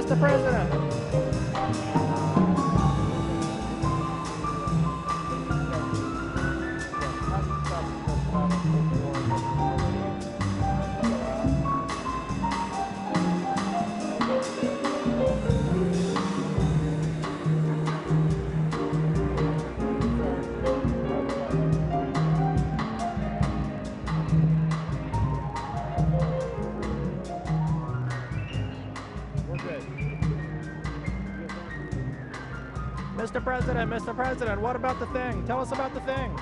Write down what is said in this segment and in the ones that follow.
Mr. President. Mr. President, what about the thing? Tell us about the thing.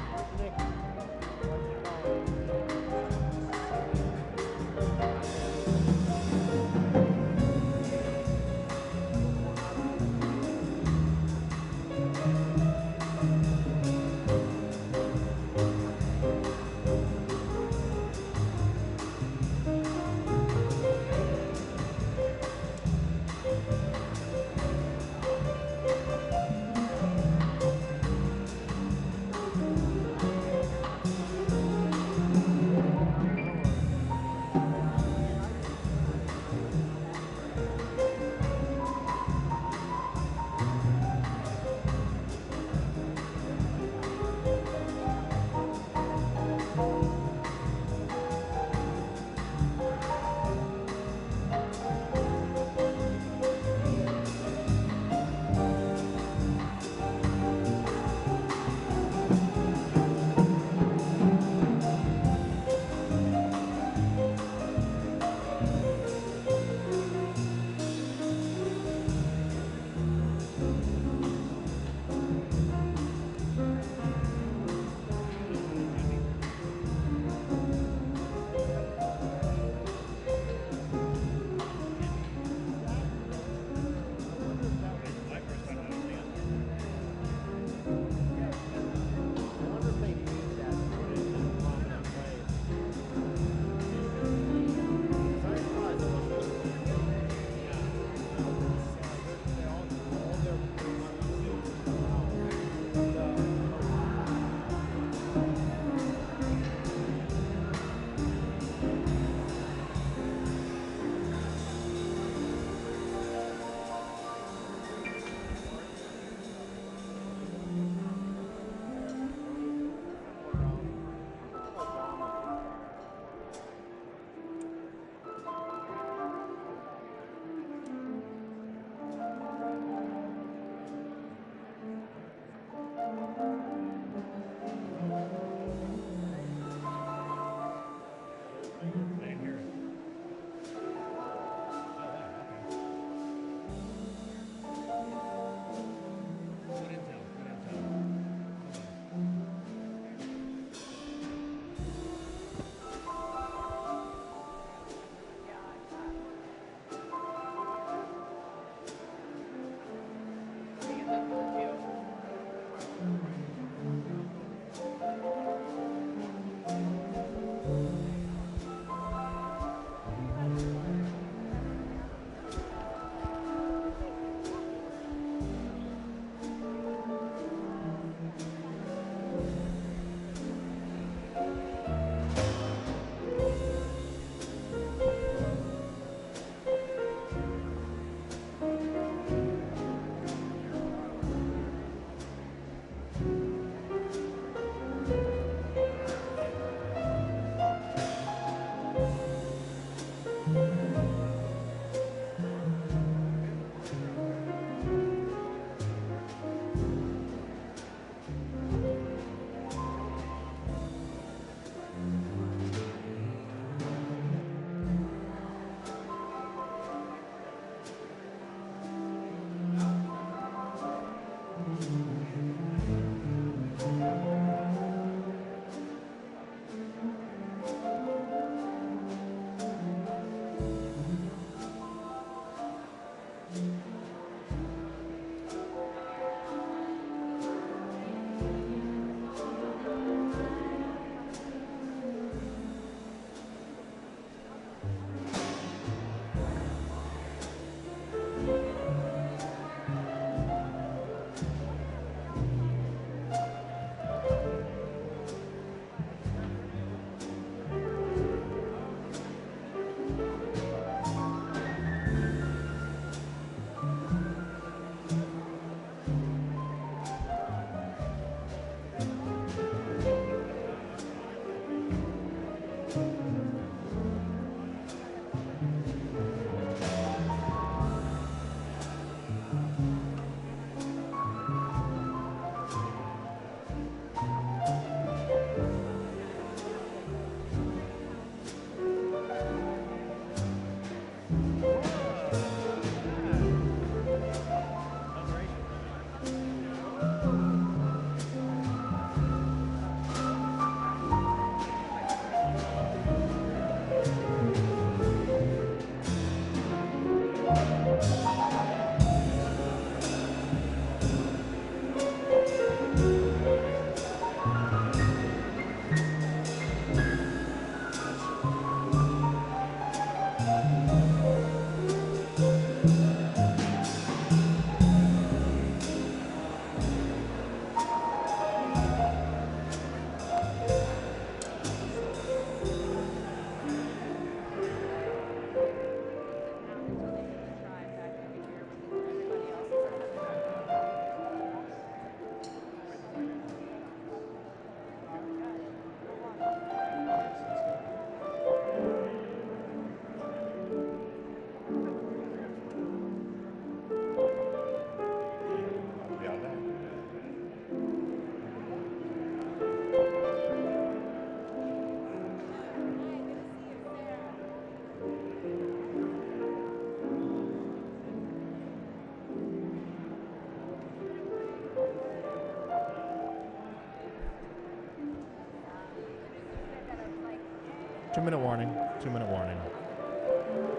2-minute warning. 2-minute warning.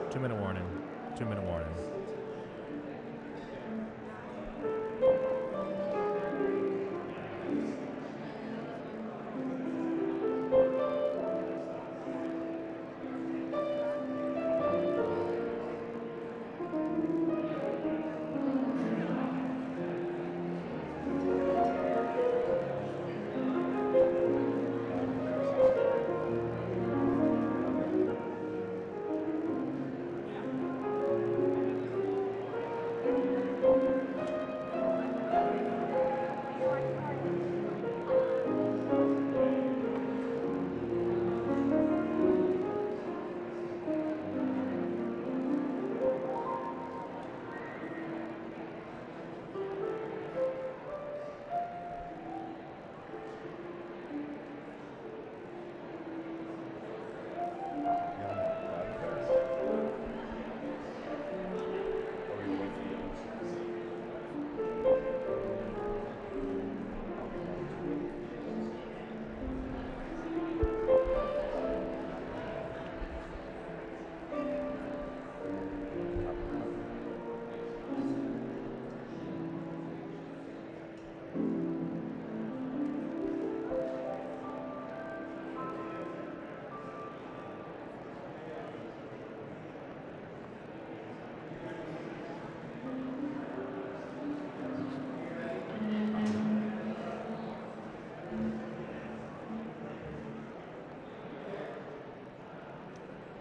2-minute warning. 2-minute warning.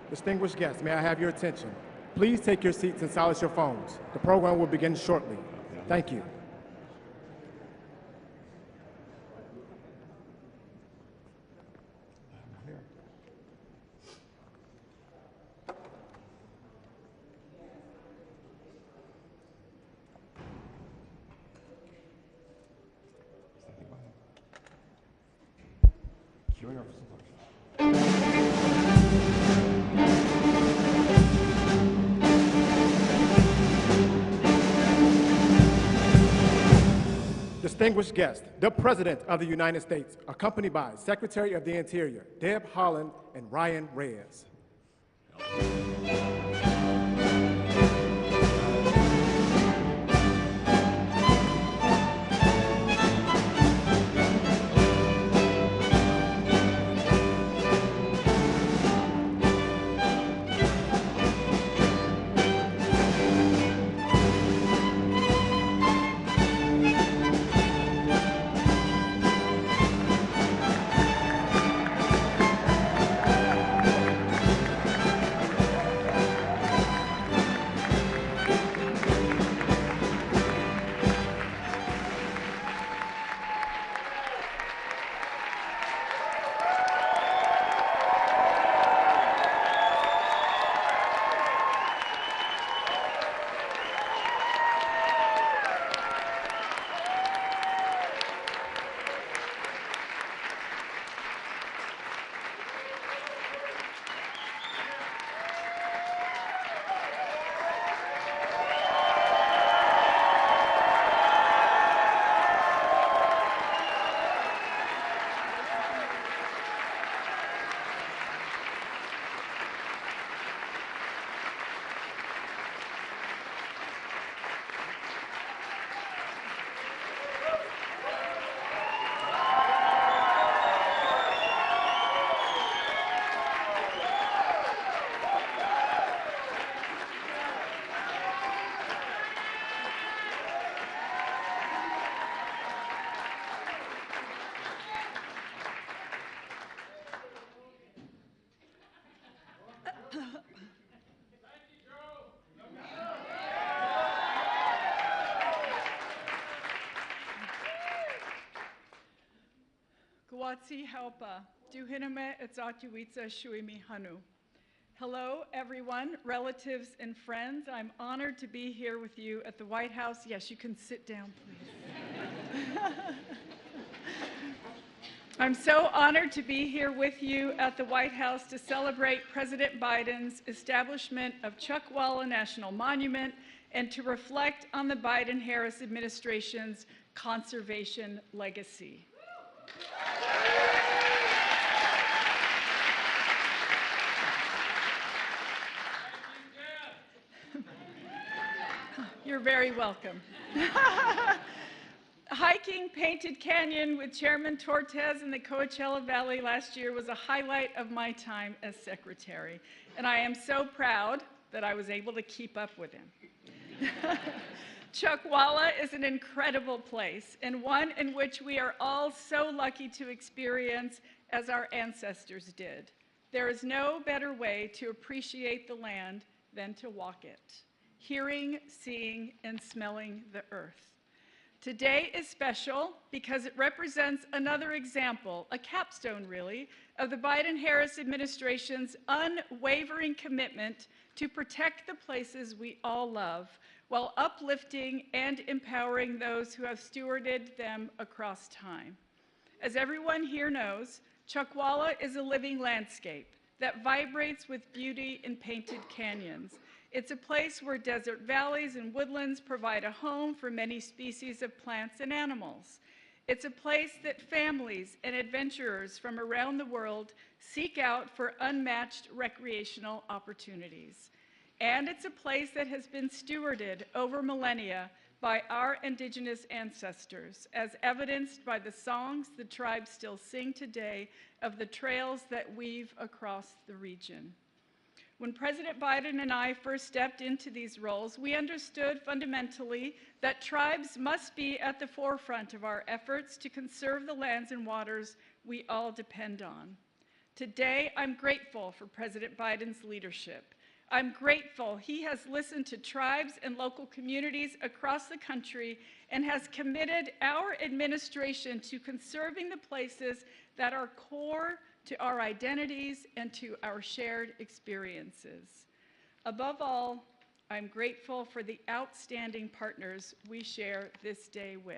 Distinguished guests, may I have your attention? Please take your seats and silence your phones. The program will begin shortly. Thank you. Distinguished guests, the President of the United States, accompanied by Secretary of the Interior, Deb Haaland and Ryan Reyes. Hello, everyone, relatives and friends. I'm honored to be here with you at the White House. Yes, you can sit down, please. I'm so honored to be here with you at the White House to celebrate President Biden's establishment of Chuckwalla National Monument and to reflect on the Biden-Harris administration's conservation legacy. You're very welcome. Hiking Painted Canyon with Chairman Tortes in the Coachella Valley last year was a highlight of my time as secretary, and I am so proud that I was able to keep up with him. Chuckwalla is an incredible place, and one in which we are all so lucky to experience as our ancestors did. There is no better way to appreciate the land than to walk it, hearing, seeing, and smelling the earth. Today is special because it represents another example, a capstone really, of the Biden-Harris administration's unwavering commitment to protect the places we all love while uplifting and empowering those who have stewarded them across time. As everyone here knows, Chuckwalla is a living landscape that vibrates with beauty in painted canyons. It's a place where desert valleys and woodlands provide a home for many species of plants and animals. It's a place that families and adventurers from around the world seek out for unmatched recreational opportunities. And it's a place that has been stewarded over millennia by our indigenous ancestors, as evidenced by the songs the tribes still sing today of the trails that weave across the region. When President Biden and I first stepped into these roles, we understood fundamentally that tribes must be at the forefront of our efforts to conserve the lands and waters we all depend on. Today, I'm grateful for President Biden's leadership. I'm grateful he has listened to tribes and local communities across the country and has committed our administration to conserving the places that are core to our identities and to our shared experiences. Above all, I'm grateful for the outstanding partners we share this day with.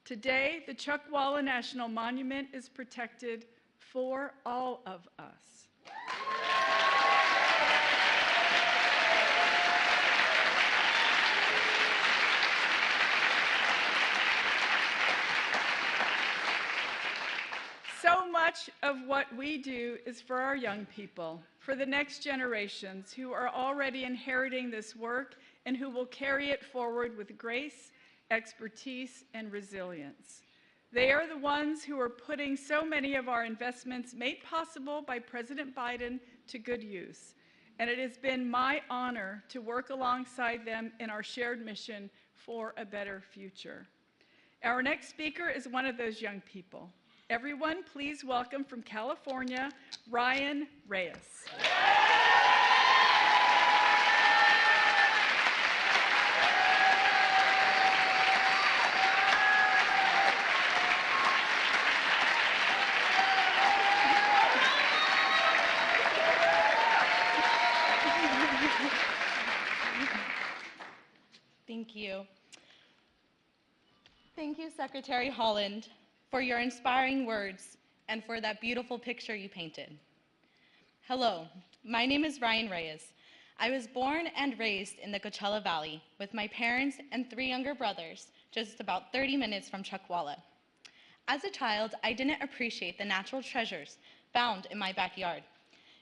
Today, the Chuckwalla National Monument is protected for all of us. So much of what we do is for our young people, for the next generations who are already inheriting this work and who will carry it forward with grace, expertise, and resilience. They are the ones who are putting so many of our investments made possible by President Biden to good use. And it has been my honor to work alongside them in our shared mission for a better future. Our next speaker is one of those young people. Everyone, please welcome from California, Ryan Reyes. Thank you. Thank you, Secretary Haaland, for your inspiring words and for that beautiful picture you painted. Hello, my name is Ryan Reyes. I was born and raised in the Coachella Valley with my parents and 3 younger brothers, just about 30 minutes from Chuckwalla. As a child, I didn't appreciate the natural treasures found in my backyard.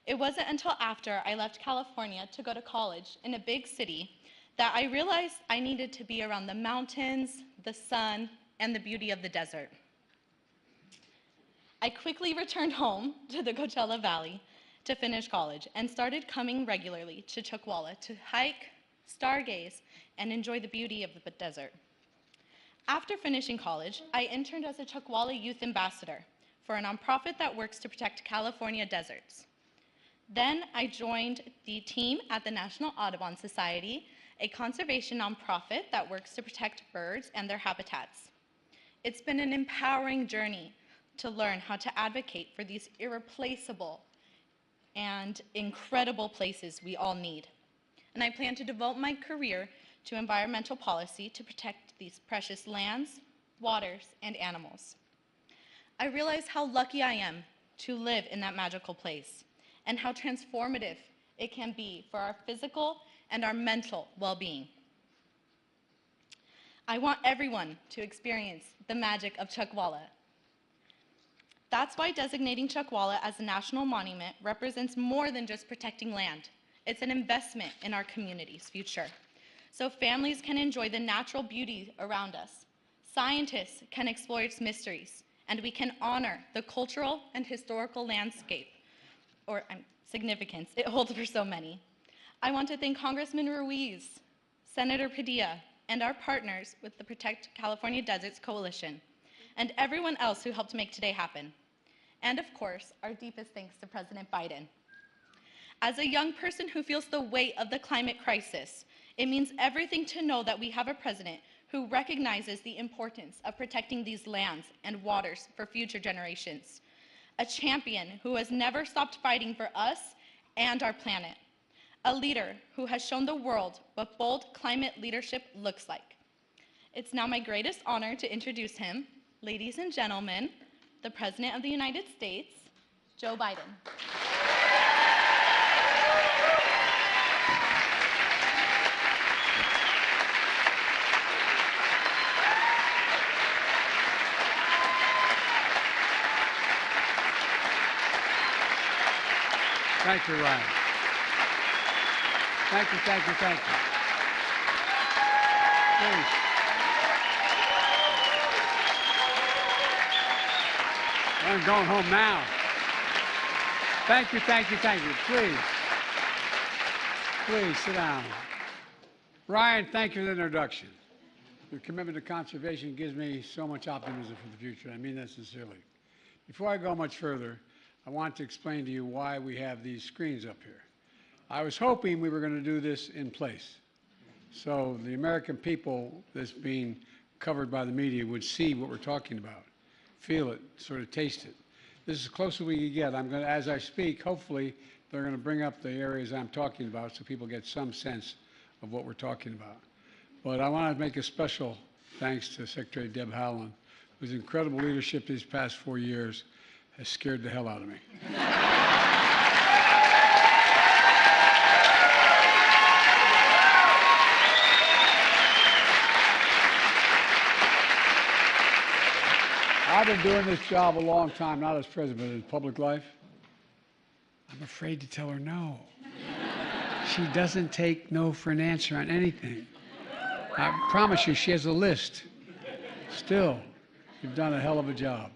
It wasn't until after I left California to go to college in a big city that I realized I needed to be around the mountains, the sun, and the beauty of the desert. I quickly returned home to the Coachella Valley to finish college and started coming regularly to Chuckwalla to hike, stargaze, and enjoy the beauty of the desert. After finishing college, I interned as a Chuckwalla Youth Ambassador for a nonprofit that works to protect California deserts. Then I joined the team at the National Audubon Society, a conservation nonprofit that works to protect birds and their habitats. It's been an empowering journey to learn how to advocate for these irreplaceable and incredible places we all need. And I plan to devote my career to environmental policy to protect these precious lands, waters, and animals. I realize how lucky I am to live in that magical place and how transformative it can be for our physical and our mental well-being. I want everyone to experience the magic of Chuckwalla. That's why designating Chuckwalla as a national monument represents more than just protecting land. It's an investment in our community's future. so families can enjoy the natural beauty around us. Scientists can explore its mysteries, and we can honor the cultural and historical landscape or significance it holds for so many. I want to thank Congressman Ruiz, Senator Padilla, and our partners with the Protect California Deserts Coalition, and everyone else who helped make today happen. And of course, our deepest thanks to President Biden. As a young person who feels the weight of the climate crisis, it means everything to know that we have a president who recognizes the importance of protecting these lands and waters for future generations. A champion who has never stopped fighting for us and our planet. A leader who has shown the world what bold climate leadership looks like. It's now my greatest honor to introduce him, ladies and gentlemen, the President of the United States, Joe Biden. Thank you, Ryan. Thank you, thank you, thank you. Please. I'm going home now. Thank you, thank you, thank you. Please. Please sit down. Ryan, thank you for the introduction. Your commitment to conservation gives me so much optimism for the future. I mean that sincerely. Before I go much further, I want to explain to you why we have these screens up here. I was hoping we were going to do this in place, so the American people that's being covered by the media would see what we're talking about, feel it, sort of taste it. This is as close as we can get. I'm going to, as I speak, hopefully they're going to bring up the areas I'm talking about so people get some sense of what we're talking about. But I want to make a special thanks to Secretary Deb Haaland, whose incredible leadership these past 4 years has scared the hell out of me. I've been doing this job a long time, not as president, but in public life. I'm afraid to tell her no. She doesn't take no for an answer on anything. I promise you, she has a list. Still, you've done a hell of a job.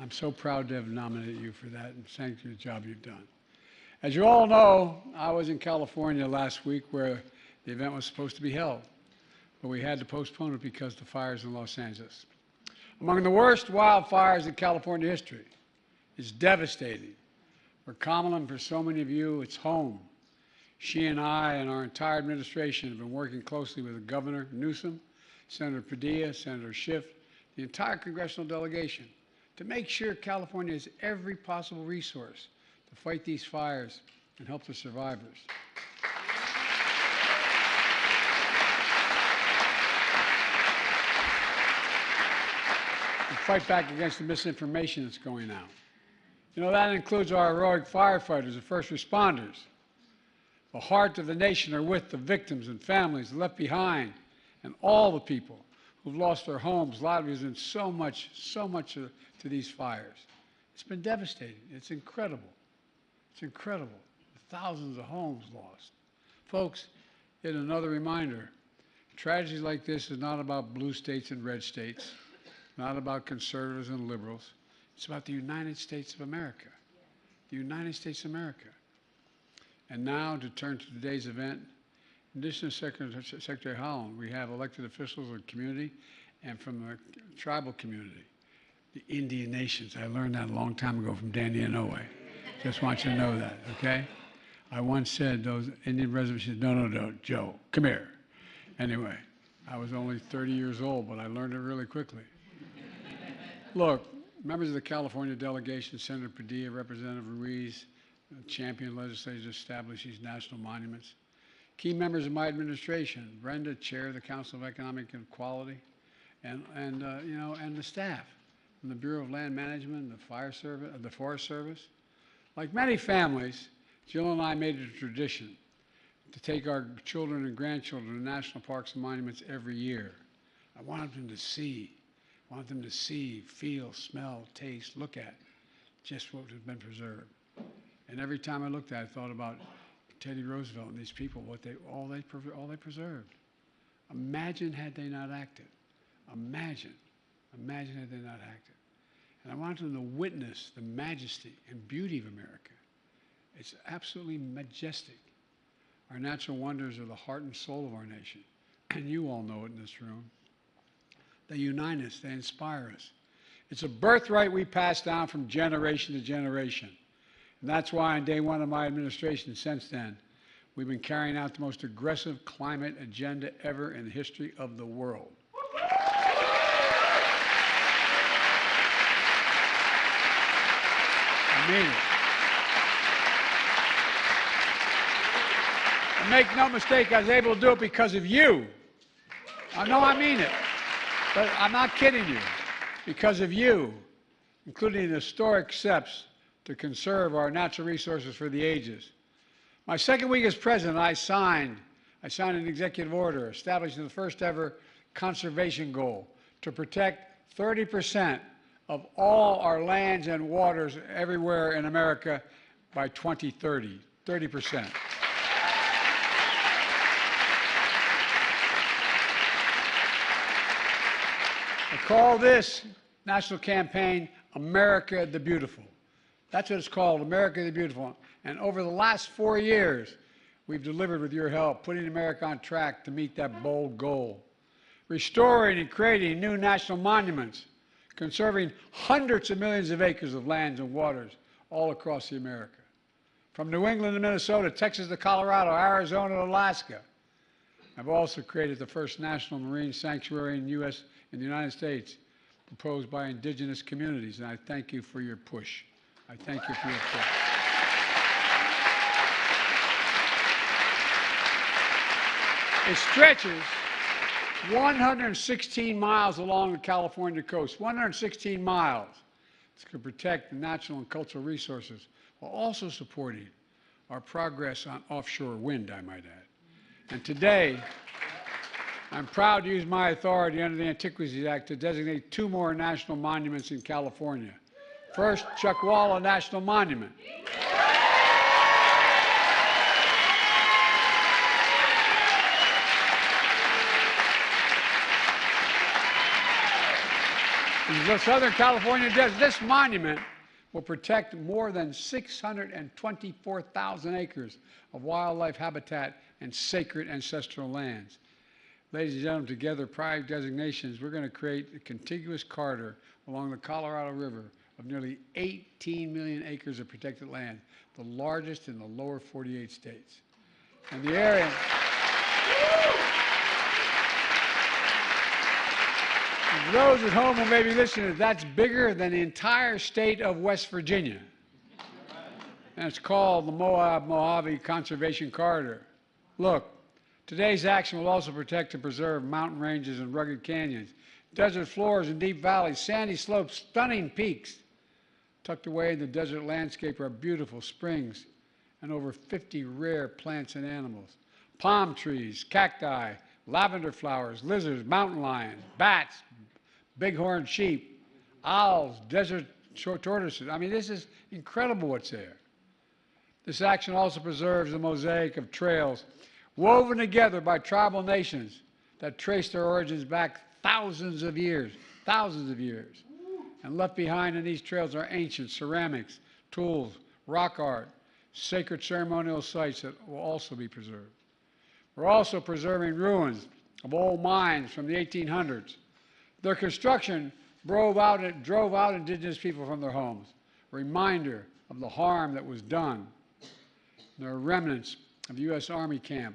I'm so proud to have nominated you for that, and thank you for the job you've done. As you all know, I was in California last week where the event was supposed to be held, but we had to postpone it because of the fires in Los Angeles. Among the worst wildfires in California history. It's devastating. For Kamala and for so many of you, it's home. She and I and our entire administration have been working closely with Governor Newsom, Senator Padilla, Senator Schiff, the entire congressional delegation, to make sure California has every possible resource to fight these fires and help the survivors. And fight back against the misinformation that's going out. You know, that includes our heroic firefighters and first responders. The heart of the nation are with the victims and families left behind, and all the people who've lost their homes, livelihoods, and so much to these fires. It's been devastating. It's incredible. It's incredible. Thousands of homes lost. Folks, yet another reminder, tragedies like this is not about blue states and red states, not about conservatives and liberals. It's about the United States of America. The United States of America. And now, to turn to today's event, in addition to Secretary Haaland, we have elected officials of the community and from the tribal community, the Indian nations. I learned that a long time ago from Danny Inouye. Just want you to know that, okay? I once said those Indian residents said, no, Joe, come here. Anyway, I was only 30 years old, but I learned it really quickly. Look, members of the California delegation, Senator Padilla, Representative Ruiz, champion legislators to establish these national monuments. Key members of my administration, Brenda, Chair of the Council of Economic Equality, and the staff from the Bureau of Land Management, the Fire Service, the Forest Service. Like many families, Jill and I made it a tradition to take our children and grandchildren to national parks and monuments every year. I wanted them to see, feel, smell, taste, look at just what has been preserved. And every time I looked at it, I thought about Teddy Roosevelt and these people, all they preserved. Imagine had they not acted. Imagine had they not acted. And I want them to witness the majesty and beauty of America. It's absolutely majestic. Our natural wonders are the heart and soul of our nation. And you all know it in this room. They unite us, they inspire us. It's a birthright we pass down from generation to generation. And that's why on day one of my administration since then, we've been carrying out the most aggressive climate agenda ever in the history of the world. I mean it. And make no mistake, I was able to do it because of you. I know I mean it. But I'm not kidding you. Because of you, including the historic steps to conserve our natural resources for the ages. My second week as president, I signed an executive order establishing the first ever conservation goal to protect 30% of all our lands and waters everywhere in America by 2030, 30%. I call this national campaign America the Beautiful. That's what it's called, America the Beautiful. And over the last 4 years, we've delivered with your help, putting America on track to meet that bold goal. Restoring and creating new national monuments, conserving hundreds of millions of acres of lands and waters all across the America. From New England to Minnesota, Texas to Colorado, Arizona to Alaska. I've also created the first national marine sanctuary in the United States, proposed by indigenous communities, and I thank you for your push. I thank you for your push. It stretches 116 miles along the California coast, 116 miles. It's going to protect the natural and cultural resources while also supporting our progress on offshore wind, I might add. And today, I'm proud to use my authority under the Antiquities Act to designate 2 more national monuments in California. First, Chuckwalla National Monument. In the Southern California desert, this monument will protect more than 624,000 acres of wildlife habitat and sacred ancestral lands. Ladies and gentlemen, together, prior designations, we're going to create a contiguous corridor along the Colorado River of nearly 18 million acres of protected land, the largest in the lower 48 states. And the area... For those at home who may be listening, that's bigger than the entire state of West Virginia. And it's called the Moab-Mojave Conservation Corridor. Look, today's action will also protect and preserve mountain ranges and rugged canyons, desert floors and deep valleys, sandy slopes, stunning peaks. Tucked away in the desert landscape are beautiful springs and over 50 rare plants and animals. Palm trees, cacti, lavender flowers, lizards, mountain lions, bats, bighorn sheep, owls, desert tortoises. I mean, this is incredible what's there. This action also preserves the mosaic of trails woven together by tribal nations that trace their origins back thousands of years. And left behind in these trails are ancient ceramics, tools, rock art, sacred ceremonial sites that will also be preserved. We're also preserving ruins of old mines from the 1800s. Their construction drove out indigenous people from their homes, a reminder of the harm that was done. There are remnants of U.S. Army camp,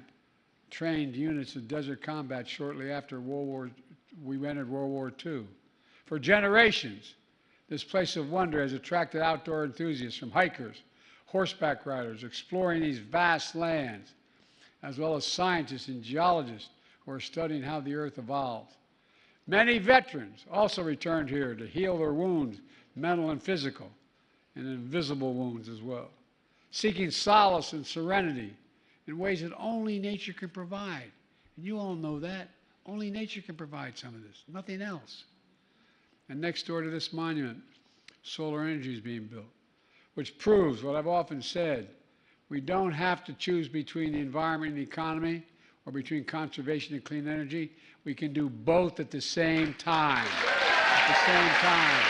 trained units of desert combat shortly after we entered World War II. For generations, this place of wonder has attracted outdoor enthusiasts from hikers, horseback riders, exploring these vast lands, as well as scientists and geologists who are studying how the earth evolves. Many veterans also returned here to heal their wounds, mental and physical, and invisible wounds as well, seeking solace and serenity in ways that only nature can provide. And you all know that. Only nature can provide some of this, nothing else. And next door to this monument, solar energy is being built, which proves what I've often said. We don't have to choose between the environment and the economy, or between conservation and clean energy. We can do both at the same time. At the same time.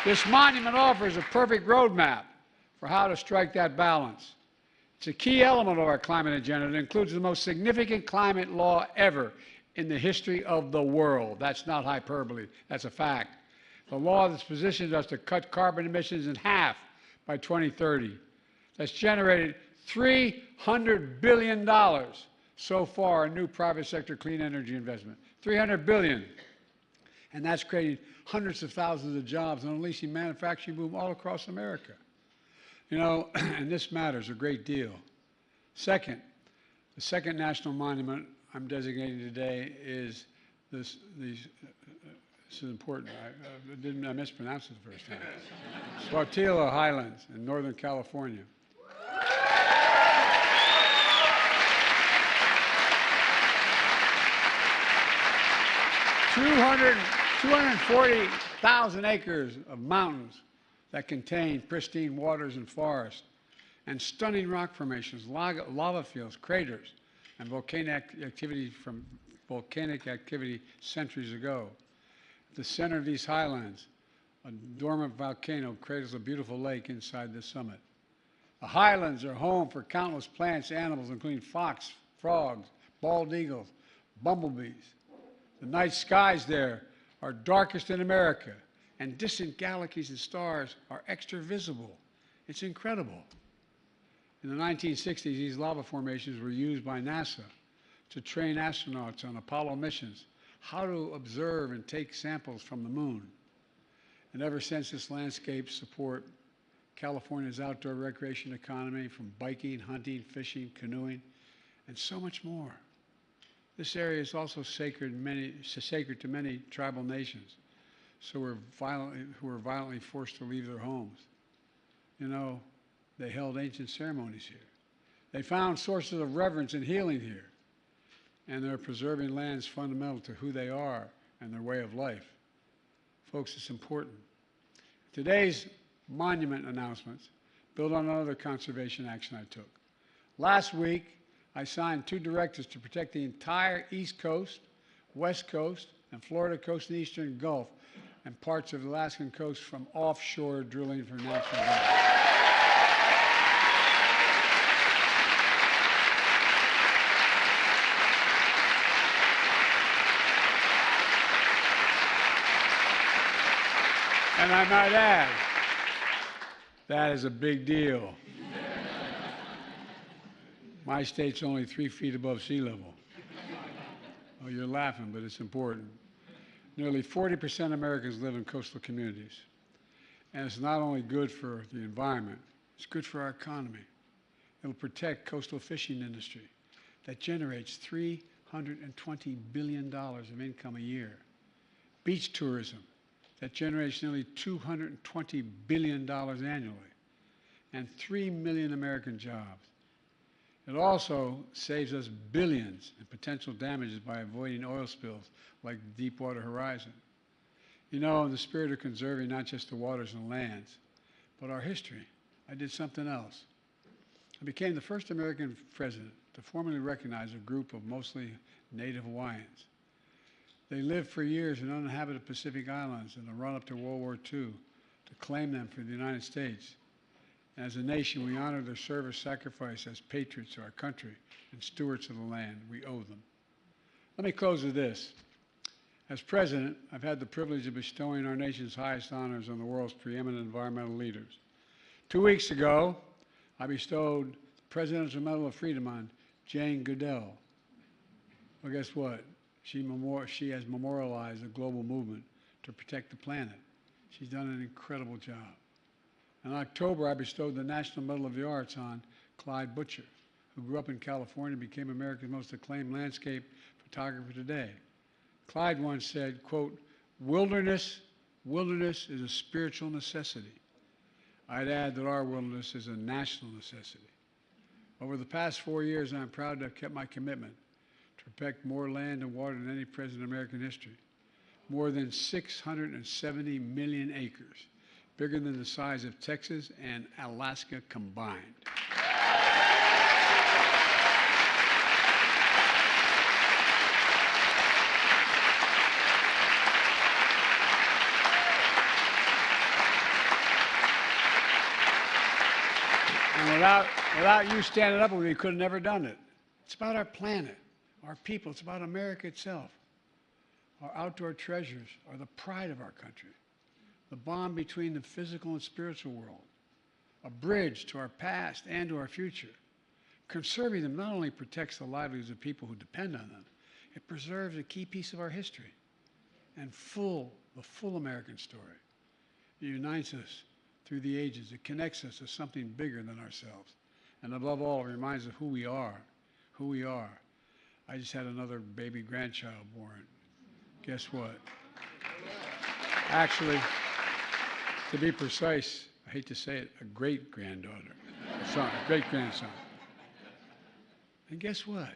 This monument offers a perfect roadmap for how to strike that balance. It's a key element of our climate agenda that includes the most significant climate law ever in the history of the world. That's not hyperbole, that's a fact. The law that's positioned us to cut carbon emissions in half by 2030. That's generated $300 billion so far in new private sector clean energy investment. $300 billion. And that's created hundreds of thousands of jobs and unleashing manufacturing boom all across America. You know, and this matters a great deal. Second, the second national monument I'm designating today is this is important. I mispronounced it the first time. Sáttítla Highlands in Northern California. $240,000 acres of mountains that contain pristine waters and forests, and stunning rock formations, lava fields, craters, and volcanic activity centuries ago. At the center of these highlands, a dormant volcano cradles a beautiful lake inside the summit. The highlands are home for countless plants, animals, including fox, frogs, bald eagles, bumblebees. The night skies there are darkest in America, and distant galaxies and stars are extra visible. It's incredible. In the 1960s, these lava formations were used by NASA to train astronauts on Apollo missions how to observe and take samples from the moon. And ever since, this landscape support California's outdoor recreation economy, from biking, hunting, fishing, canoeing, and so much more. This area is also sacred to many tribal nations, who were violently forced to leave their homes. You know, they held ancient ceremonies here. They found sources of reverence and healing here. And they're preserving lands fundamental to who they are and their way of life. Folks, it's important. Today's monument announcements build on another conservation action I took. Last week, I signed 2 directives to protect the entire East Coast, West Coast, and Florida coast and Eastern Gulf, and parts of the Alaskan coast from offshore drilling for natural gas. And I might add, that is a big deal. My state's only 3 feet above sea level. Oh, you're laughing, but it's important. Nearly 40% of Americans live in coastal communities. And it's not only good for the environment, it's good for our economy. It'll protect coastal fishing industry that generates $320 billion of income a year. Beach tourism that generates nearly $220 billion annually, and 3 million American jobs. It also saves us billions in potential damages by avoiding oil spills like the Deepwater Horizon. You know, in the spirit of conserving not just the waters and lands, but our history, I did something else. I became the first American president to formally recognize a group of mostly Native Hawaiians. They lived for years in uninhabited Pacific Islands in the run-up to World War II, to claim them for the United States. And as a nation, we honor their service sacrifice as patriots to our country and stewards of the land. We owe them. Let me close with this. As president, I've had the privilege of bestowing our nation's highest honors on the world's preeminent environmental leaders. 2 weeks ago, I bestowed the Presidential Medal of Freedom on Jane Goodell. Well, guess what? She has memorialized a global movement to protect the planet. She's done an incredible job. In October, I bestowed the National Medal of the Arts on Clyde Butcher, who grew up in California and became America's most acclaimed landscape photographer today. Clyde once said, quote, wilderness is a spiritual necessity. I'd add that our wilderness is a national necessity. Over the past 4 years, I'm proud to have kept my commitment to protect more land and water than any president in American history. More than 670 million acres bigger than the size of Texas and Alaska combined. And without you standing up, we could have never done it. It's about our planet, our people. It's about America itself. Our outdoor treasures are the pride of our country, the bond between the physical and spiritual world, a bridge to our past and to our future. Conserving them not only protects the livelihoods of people who depend on them, it preserves a key piece of our history and the full American story. It unites us through the ages. It connects us to something bigger than ourselves. And above all, it reminds us of who we are, who we are. I just had another baby grandchild born. Guess what? Actually, to be precise, I hate to say it, a great-granddaughter, a great-grandson. And guess what?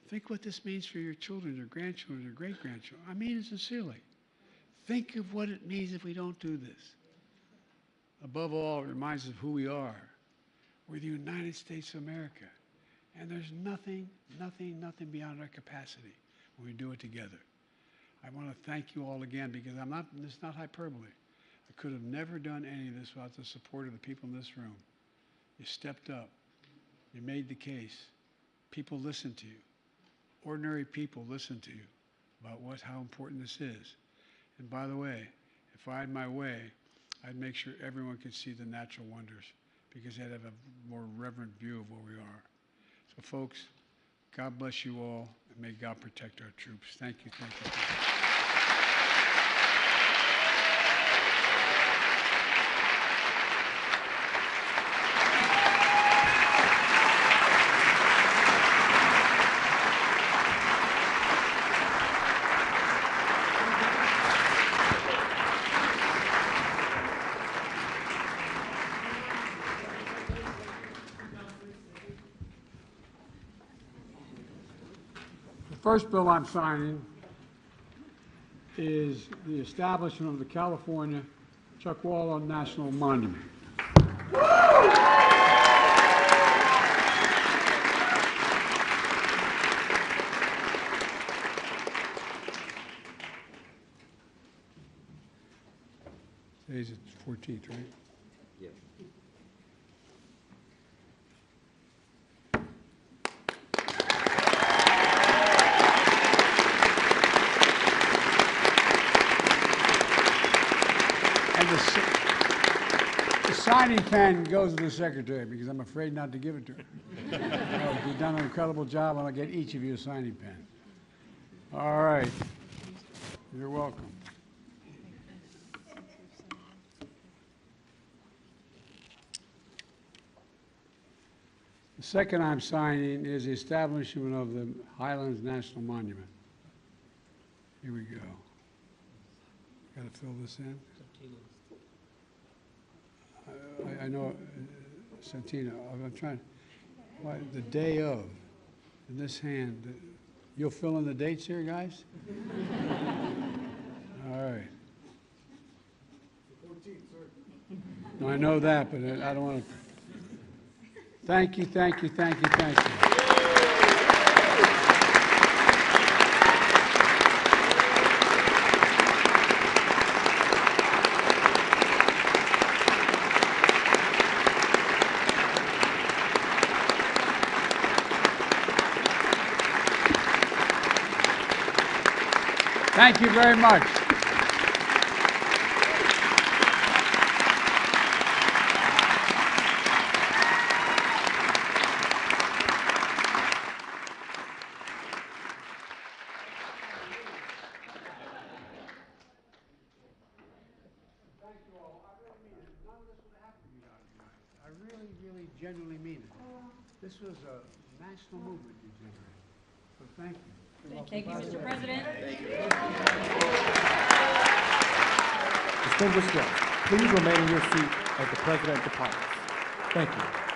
Think what this means for your children, your grandchildren, your great-grandchildren. I mean it sincerely. Think of what it means if we don't do this. Above all, it reminds us of who we are. We're the United States of America. And there's nothing beyond our capacity when we do it together. I want to thank you all again because this is not hyperbole. I could have never done any of this without the support of the people in this room. You stepped up. You made the case. People listened to you. Ordinary people listened to you about how important this is. And by the way, if I had my way, I'd make sure everyone could see the natural wonders because they'd have a more reverent view of where we are. So folks, God bless you all, and may God protect our troops. Thank you, thank you. Thank you. The first bill I'm signing is the establishment of the California Chuckwalla National Monument. Today's the 14th, right? Yeah. The signing pen goes to the secretary because I'm afraid not to give it to her. You've done an incredible job, and I'll get each of you a signing pen. All right. You're welcome. The second I'm signing is the establishment of the Highlands National Monument. Here we go. Got to fill this in. I know, Santina, I'm trying, the day of, in this hand, you'll fill in the dates here, guys? All right. The 14th, sir. No, I know that, but I don't want to. Thank you, thank you, thank you, thank you. Thank you very much. I really genuinely mean it. This was a national movement you generated. So thank you. Thank you, Mr. President. Distinguished guests, please remain in your seat as the President departs. Thank you.